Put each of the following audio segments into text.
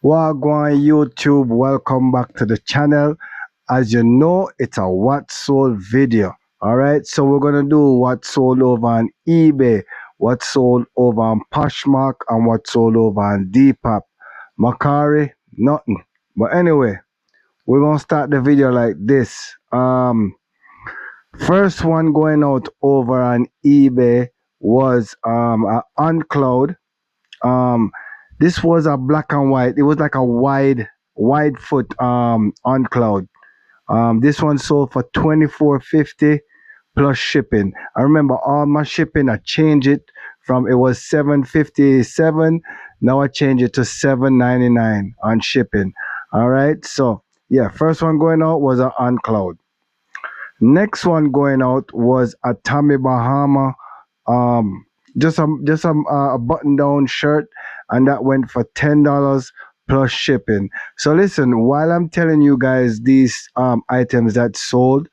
Wagwan YouTube, welcome back to the channel. As you know, it's a what sold video. All right, so we're gonna do what sold over on eBay, what sold over on Poshmark, and what sold over on Depop. Macari, nothing. But anyway, we're gonna start the video like this. First one going out over on eBay was on Cloud. um this was a black and white. It was like a wide foot on Cloud. This one sold for 24.50 plus shipping. I remember all my shipping, I changed it from, it was 7.57, now I changed it to 7.99 on shipping. All right, so yeah, first one going out was a on Cloud. Next one going out was a Tommy Bahama, um, a button down shirt, and that went for $10 plus shipping. So listen, while I'm telling you guys these items that sold,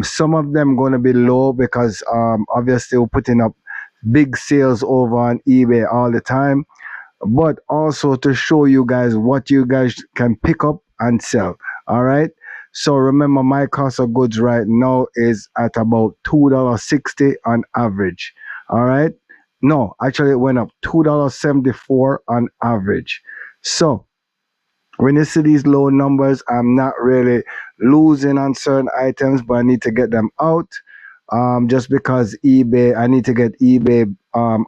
some of them going to be low because obviously we're putting up big sales over on eBay all the time, but also to show you guys what you guys can pick up and sell. All right. So remember, my cost of goods right now is at about $2.60 on average. All right. No, actually, it went up $2.74 on average. So when you see these low numbers, I'm not really losing on certain items, but I need to get them out. Just because eBay, I need to get eBay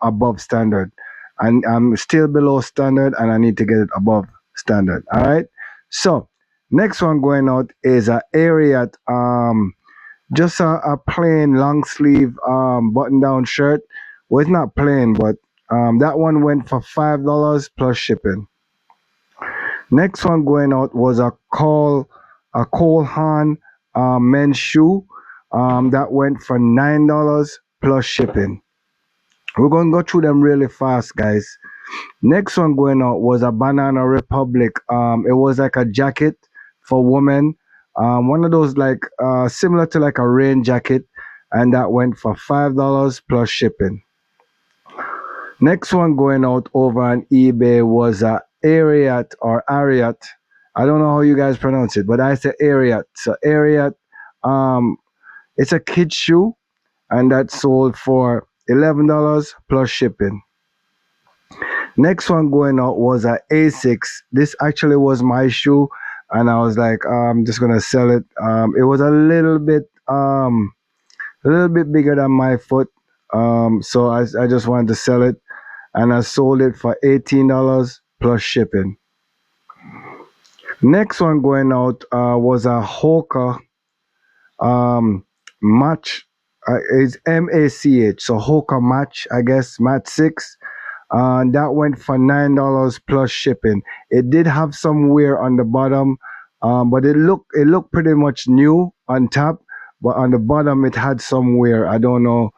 above standard, and I'm still below standard, and I need to get it above standard. All right. So next one going out is a Ariat, just a plain long sleeve button down shirt. Well, it's not plain, but that one went for $5 plus shipping. Next one going out was a Cole Haan men's shoe. That went for $9 plus shipping. We're gonna go through them really fast, guys. Next one going out was a Banana Republic. It was like a jacket for women. One of those like similar to like a rain jacket, and that went for $5 plus shipping. Next one going out over on eBay was a Ariat or Ariat. I don't know how you guys pronounce it, but I say Ariat. So Ariat, um, it's a kid shoe, and that sold for $11 plus shipping. Next one going out was a Asics. This actually was my shoe, and I was like, I'm just gonna sell it. It was a little bit bigger than my foot, so I just wanted to sell it, and I sold it for $18 plus shipping. Next one going out was a Hoka Match. It's MACH, so Hoka Match, I guess, Match 6. That went for $9 plus shipping. It did have some wear on the bottom, but it looked pretty much new on top, but on the bottom it had some wear. I don't know,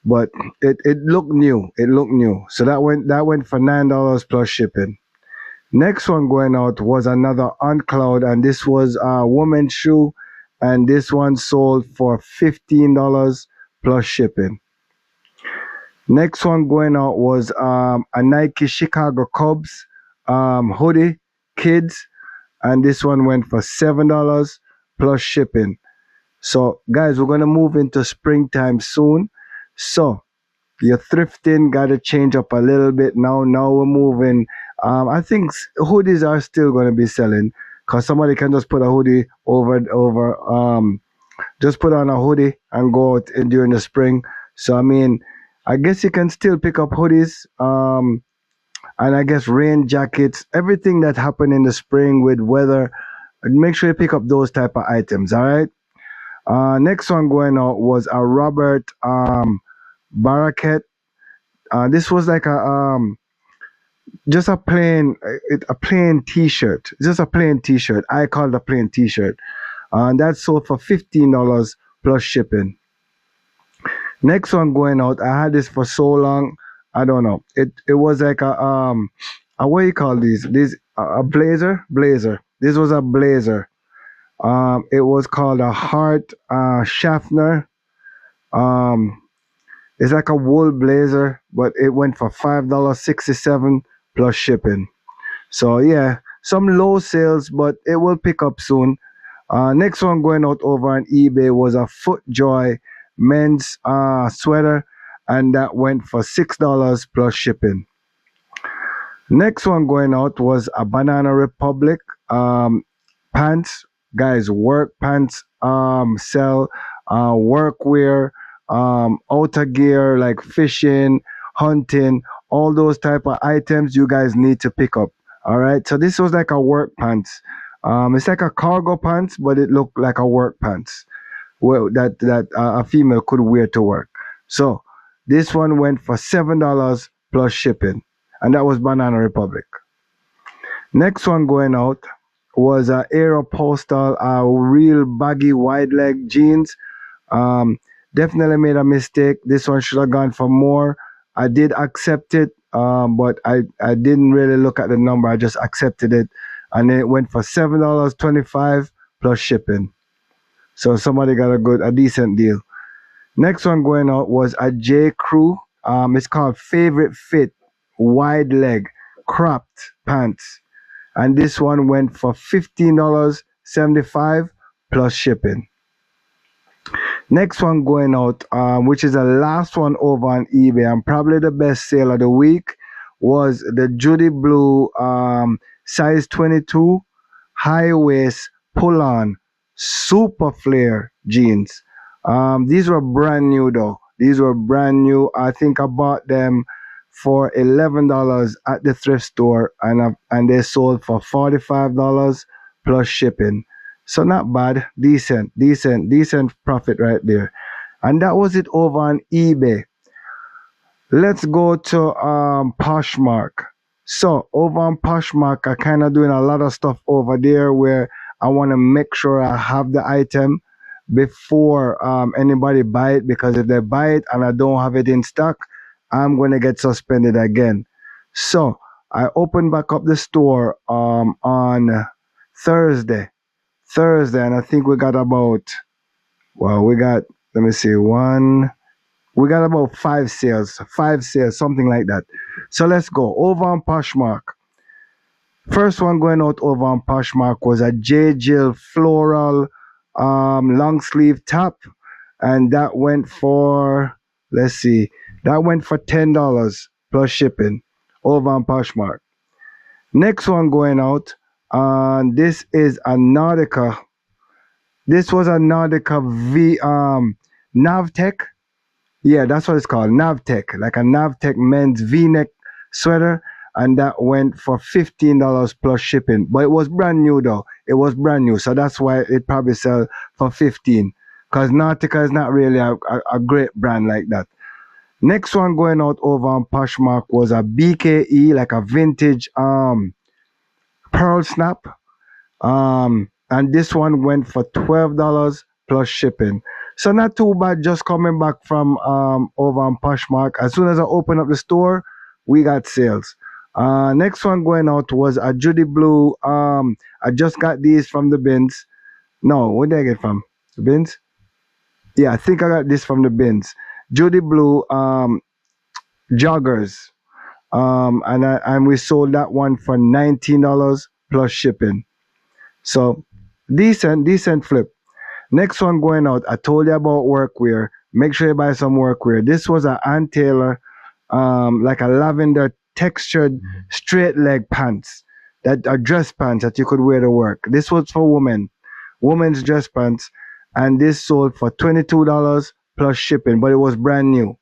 but it looked new. It looked new. So that went for $9 plus shipping. Next one going out was another on Cloud, and this was a woman's shoe, and this one sold for $15 plus shipping. Next one going out was a Nike Chicago Cubs hoodie, kids, and this one went for $7 plus shipping. So, guys, we're gonna move into springtime soon. So, your thrifting gotta change up a little bit now. Now we're moving. I think hoodies are still gonna be selling because somebody can just put a hoodie just put on a hoodie and go out during the spring. So I mean, I guess you can still pick up hoodies, and I guess rain jackets, everything that happened in the spring with weather. Make sure you pick up those type of items. All right. Next one going out was a Robert Baraket. This was like just a plain T-shirt, just a plain T-shirt. I call it a plain T-shirt, and that sold for $15 plus shipping. Next one going out, I had this for so long, I don't know. It was like a what you call these? A blazer. This was a blazer. It was called a Hart Schaffner. Um, it's like a wool blazer, but it went for $5.67 plus shipping. So yeah, some low sales, but it will pick up soon. Next one going out over on eBay was a FootJoy men's sweater, and that went for $6 plus shipping. Next one going out was a Banana Republic um, pants. Guys, work pants sell work wear, outer gear like fishing, hunting, all those type of items you guys need to pick up. All right, so this was like a work pants. It's like a cargo pants, but it looked like a work pants. Well, that a female could wear to work. So this one went for $7 plus shipping, and that was Banana Republic. Next one going out was a Aeropostale, real baggy wide leg jeans. Um, Definitely made a mistake. This one should have gone for more. I did accept it, but I didn't really look at the number. I just accepted it, and then it went for $7.25 plus shipping. So somebody got a decent deal. Next one going out was a J. Crew. It's called Favorite Fit wide leg cropped pants, and this one went for $15.75 plus shipping. Next one going out, which is the last one over on eBay and probably the best sale of the week, was the Judy Blue size 22 high waist pull on super flare jeans. These were brand new though. These were brand new. I think I bought them for $11 at the thrift store, and they sold for $45 plus shipping. So not bad, decent profit right there. And that was it over on eBay. Let's go to Poshmark. So over on Poshmark, I kind of doing a lot of stuff over there where I want to make sure I have the item before anybody buy it, because if they buy it and I don't have it in stock, I'm gonna get suspended again. So I opened back up the store on Thursday. And I think we got about, well, we got, let me see, we got about five sales, something like that. So let's go over on Poshmark. First one going out over on Poshmark was a J. Jill floral long sleeve top, and that went for, let's see, that went for $10 plus shipping over on Poshmark. Next one going out, this is a Nautica. This was a Nautica V Navtech. Yeah, that's what it's called, Navtech, like a Navtech men's V-neck sweater, and that went for $15 plus shipping. But it was brand new though. It was brand new, so that's why it probably sell for 15. Because Nautica is not really a great brand like that. Next one going out over on Poshmark was a BKE, like a vintage pearl snap. And this one went for $12 plus shipping. So not too bad, just coming back from over on Poshmark. As soon as I open up the store, we got sales. Next one going out was a Judy Blue. I just got these from the bins. No, where did I get from? The bins? Yeah, I think I got this from the bins. Judy Blue joggers. And we sold that one for $19 plus shipping. So decent flip. Next one going out, I told you about workwear. Make sure you buy some workwear. This was a Ann Taylor, like a lavender textured straight leg pants, that are dress pants that you could wear to work. This was for women, women's dress pants, and this sold for $22 plus shipping, but it was brand new.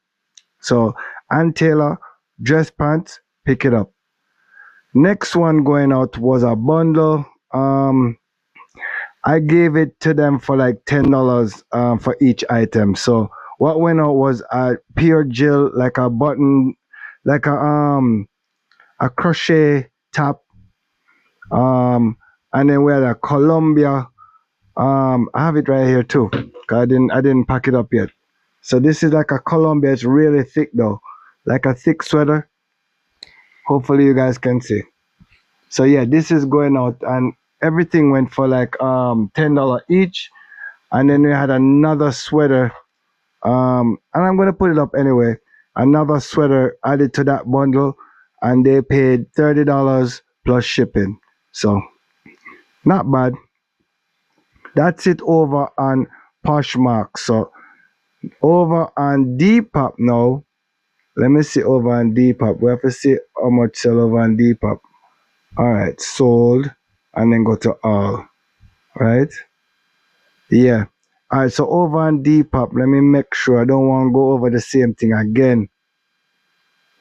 So Ann Taylor dress pants, pick it up. Next one going out was a bundle. I gave it to them for like $10 for each item. So what went out was a pure Jill, like a button, like a crochet top. And then we had a Columbia. I have it right here too. 'Cause I didn't pack it up yet. So this is like a Columbia. It's really thick though, like a thick sweater. Hopefully you guys can see. So yeah, this is going out, and everything went for like $10 each. And then we had another sweater, and I'm gonna put it up anyway. Another sweater added to that bundle, and they paid $30 plus shipping. So not bad. That's it over on Poshmark. So over on Depop now. Let me see over on Depop. We have to see how much sell over on Depop. All right, sold, and then go to all. Right? Yeah. All right. So over on Depop, let me make sure I don't want to go over the same thing again.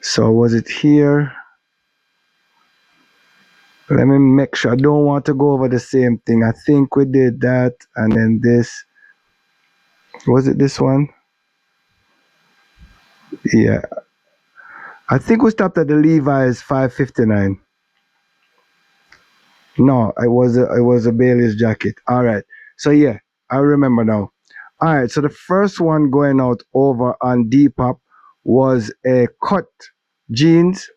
So was it here? Let me make sure I don't want to go over the same thing. I think we did that, and then this. Was it this one? Yeah. I think we stopped at the Levi's 559. No, it was a Bailey's jacket. All right. So yeah, I remember now. All right. So the first one going out over on Depop was a cut jeans,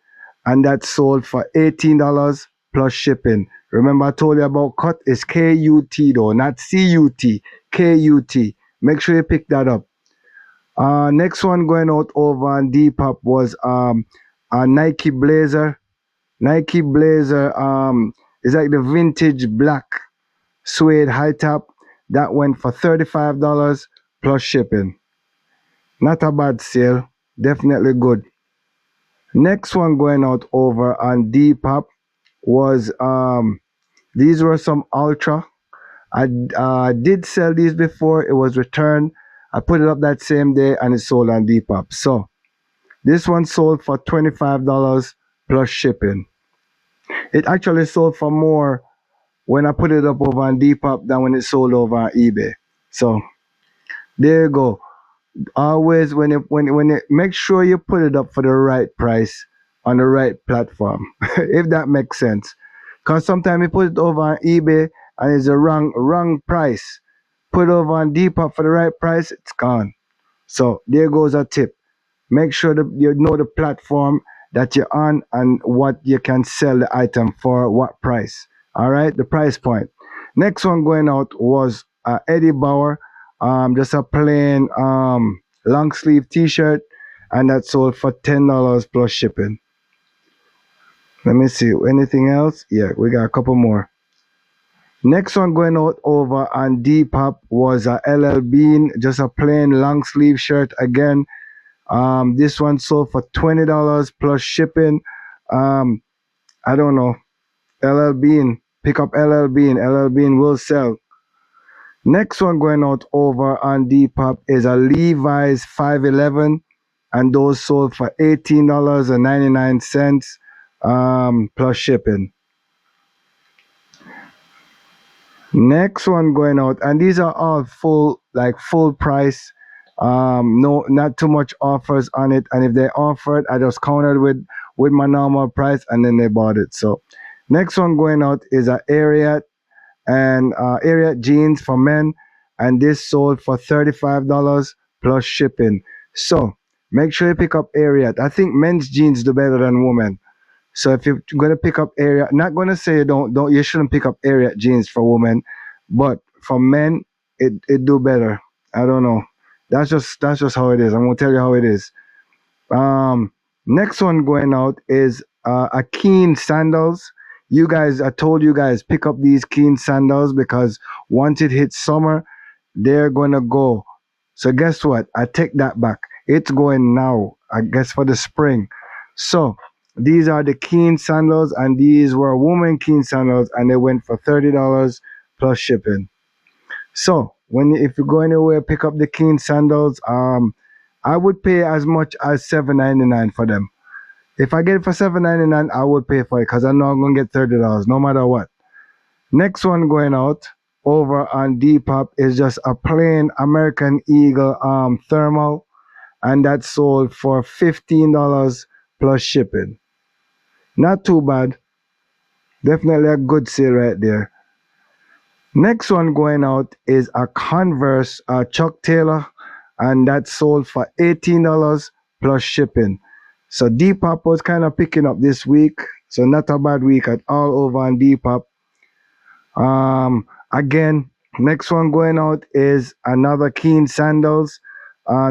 and that sold for $18 plus shipping. Remember I told you about cut is KUT though, not CUT. KUT. Make sure you pick that up. Next one going out over on Depop was a Nike Blazer. Nike Blazer is like the vintage black suede high top. That went for $35 plus shipping. Not a bad sale. Definitely good. Next one going out over on Depop was these were some Ultra. I did sell these before. It was returned. I put it up that same day and it sold on Depop. So this one sold for $25 plus shipping. It actually sold for more when I put it up over on Depop than when it sold over on eBay. So there you go. Always when it make sure you put it up for the right price on the right platform, if that makes sense. Cause sometimes you put it over on eBay and it's a wrong price. Put it over on Depop for the right price, it's gone. So there goes a tip. Make sure that you know the platform that you're on and what you can sell the item for, what price. All right, the price point. Next one going out was Eddie Bauer, just a plain long sleeve T-shirt, and that sold for $10 plus shipping. Let me see anything else. Yeah, we got a couple more. Next one going out over on Depop was a LL Bean, just a plain long sleeve shirt again. This one sold for $20 plus shipping. I don't know. LL Bean, pick up LL Bean. LL Bean will sell. Next one going out over on Depop is a Levi's 511, and those sold for $18.99 plus shipping. Next one going out, and these are all full price. No, not too much offers on it. And if they offered, I just countered with my normal price, and then they bought it. So, next one going out is a Ariat and Ariat jeans for men, and this sold for $35 plus shipping. So make sure you pick up Ariat. I think men's jeans do better than women. So if you're gonna pick up area, not gonna say you shouldn't pick up area jeans for women, but for men it do better. I don't know. That's just how it is. I'm gonna tell you how it is. Next one going out is a Keen sandals. You guys, I told you guys pick up these Keen sandals because once it hits summer, they're gonna go. So guess what? I take that back. It's going now. I guess for the spring. So these are the Keen sandals, and these were women Keen sandals, and they went for $30 plus shipping. So if you go anywhere, pick up the Keen sandals. I would pay as much as $7.99 for them. If I get it for $7.99, I would pay for it because I know I'm gonna get $30 no matter what. Next one going out over on Depop is just a plain American Eagle thermal, and that sold for $15 plus shipping. Not too bad. Definitely a good sale right there. Next one going out is a Converse Chuck Taylor, and that sold for $18 plus shipping. So Depop was kind of picking up this week, so not a bad week at all over on Depop. Again, next one going out is another Keen sandals.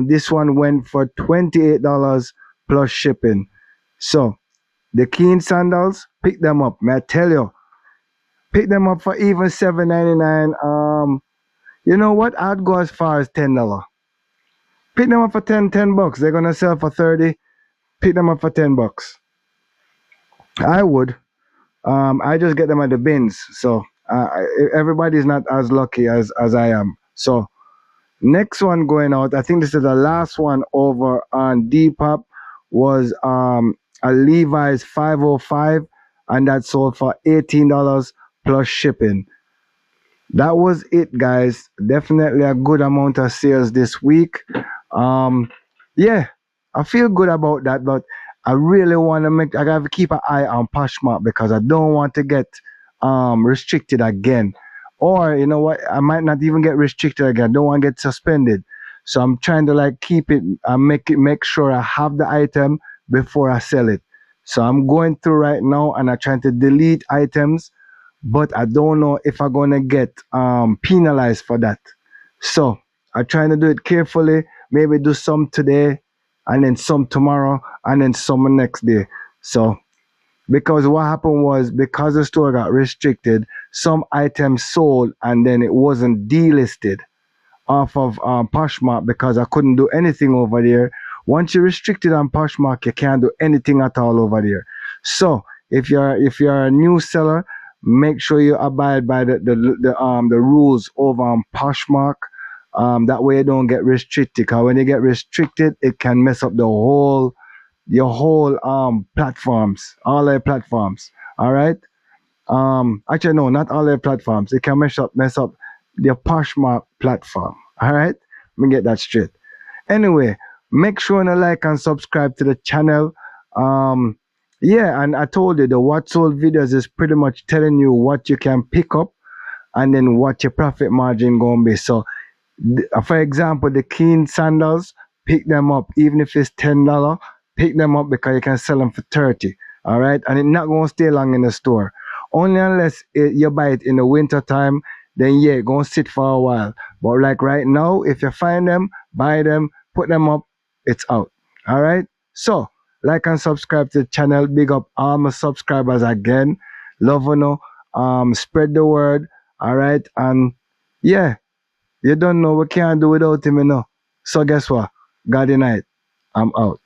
This one went for $28 plus shipping. So The Keen sandals, pick them up. May I tell you, pick them up for even $7.99. You know what? I'd go as far as $10. Pick them up for 10 bucks. They're gonna sell for 30. Pick them up for $10. I would. I just get them at the bins. So everybody's not as lucky as I am. So next one going out, I think this is the last one over on Depop, was a Levi's 505, and that sold for $18 plus shipping. That was it, guys. Definitely a good amount of sales this week. Um, yeah, I feel good about that, but I really want to I gotta keep an eye on Poshmark because I don't want to get restricted again. Or you know what, I might not even get restricted again. I don't want to get suspended. So I'm trying to like keep it and make sure I have the item before I sell it. So I'm going through right now and I'm trying to delete items, but I don't know if I'm gonna get penalized for that. So I'm trying to do it carefully. Maybe do some today, and then some tomorrow, and then some next day. So because what happened was because the store got restricted, some items sold and then it wasn't delisted off of Poshmark because I couldn't do anything over there. Once you're restricted on Poshmark, you can't do anything at all over there. So if you're a new seller, make sure you abide by the rules over on Poshmark. That way you don't get restricted. Because when you get restricted, it can mess up your whole platforms, all their platforms. All right. Actually no, not all their platforms. It can mess up the Poshmark platform. All right. Let me get that straight. Anyway, make sure to like and subscribe to the channel. Yeah, and I told you the what sold videos is pretty much telling you what you can pick up and then what your profit margin gonna be. So for example, the Keen sandals, pick them up even if it's $10. Pick them up because you can sell them for 30. All right, and it's not gonna stay long in the store. Only unless you buy it in the winter time, then yeah, it's gonna sit for a while. But like right now, if you find them, buy them, put them up, it's out. All right. So like and subscribe to the channel. Big up all my subscribers again. Love you know. Spread the word. All right, and yeah. You don't know we can't do without him, you know. So guess what? God night. I'm out.